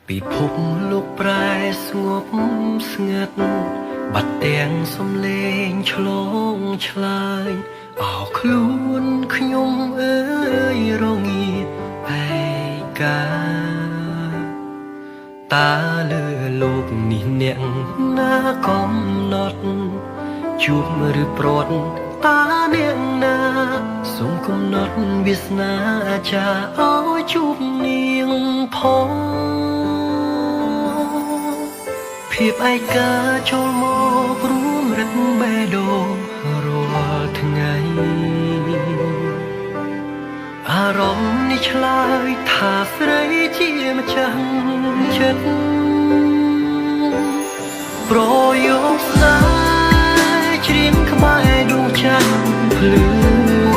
ពិភពលោកប្រែស្ងប់ស្ងាត់បាត់ទាំងសំឡេងឆ្លងឆ្លើយអោខ្លួនខ្ញុំអើយរងាឯកាតាលើលោកនេះអ្នកណាកំណត់ជួបឬប្រត់តាអ្នកណាសូមកំណត់វាសនាចាឲ្យជួបនាងផងភាពឯកាចូលមករួមរឹតបេះដូងរាល់ថ្ងៃអារម្មណ៍នេះឆ្លើយថាស្រីជាម្ចាស់ចិត្តប្រយោគស្នេហ៍ច្រៀងក្បែរដួងច័ន្ទភ្លឺ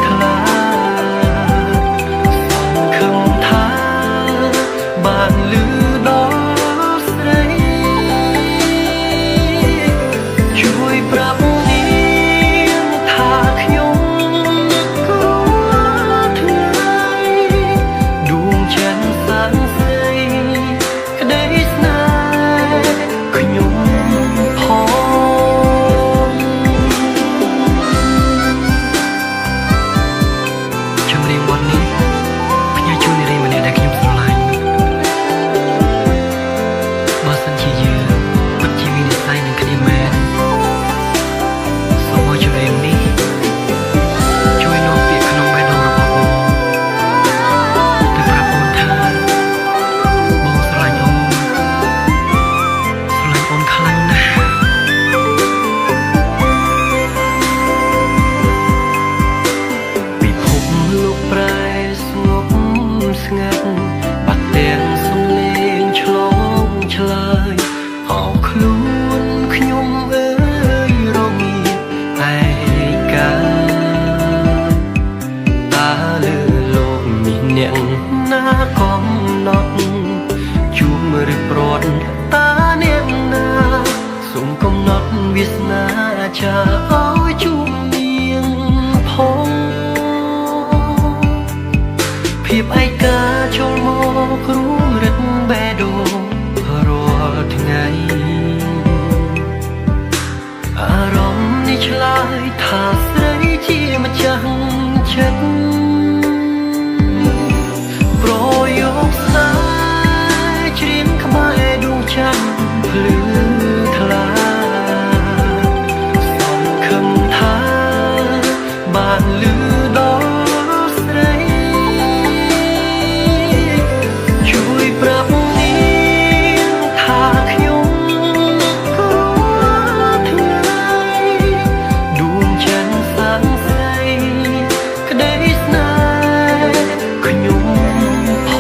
ថ្លាសង្ឃឹមថាបានលឺដល់ស្រីជួយប្រាប់នាងថាខ្ញុំក៏ថ្ងៃដួងច័ន្ទសាងស្រីក្តីស្នេហ៍ខ្ញុំផងចម្រៀងបទនេះផ្ញើជូននារីម្នាក់ដែលខ្ញុំស្រឡាញ់បើសិនជាយើងពិតជាមាននិស្ស័យនឹងគ្នាមែនសូមឲ្យចម្រៀងនេះជួយនាំពាក្យក្នុងបេះដូងរបស់បងទៅប្រាប់អូនថាបងស្រឡាញ់អូនខ្លាំងណាស់ពិភពលោកប្រែស្ងប់ស្ងាត់បាត់ទាំងសំឡេងឆ្លងឆ្លើយអោខ្លួនខ្ញុំអើយរងាឯកាតាលើលោកនេះអ្នកណាកំណត់ជួបឬប្រត់តាអ្នកណាសូមកំណត់វាសនាចាឲ្យជួបនាងផងភាពឯកាចូលមករួមរឹតបេះដូងរាល់ថ្ងៃអារម្មណ៍នេះឆ្លើយថាស្រីជាម្ចាស់ចិត្តប្រយោគស្នេហ៍ច្រៀងក្បែរដួងច័ន្ទភ្លឺថ្លាសង្ឃឹមថាបានលឺដល់ស្រីជួយប្រាប់នាងថាខ្ញុំក៏ថ្ងៃដួងច័ន្ទសាងស្រីក្តីស្នេហ៍ខ្ញុំផ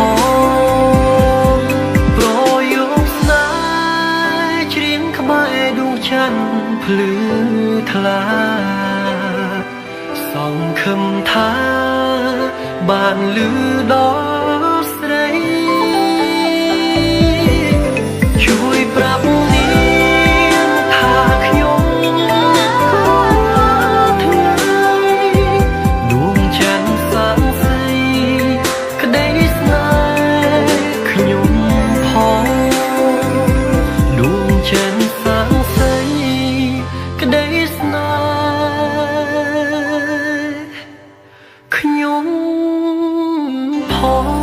ងប្រយោគស្នេហ៍ច្រៀងក្បែរដួងច័ន្ទភ្លឺថ្លាសង្ឃឹមថាបានលឺដល់ស្រីជួយប្រាប់នាងថាខ្ញុំក៏ថ្ងៃដួងច័ន្ទសាងស្រីក្តីស្នេហ៍ខ្ញុំផងដួងច័ន្ទសាងស្រីក្តីស្នេហ៍ខ្ញុំផង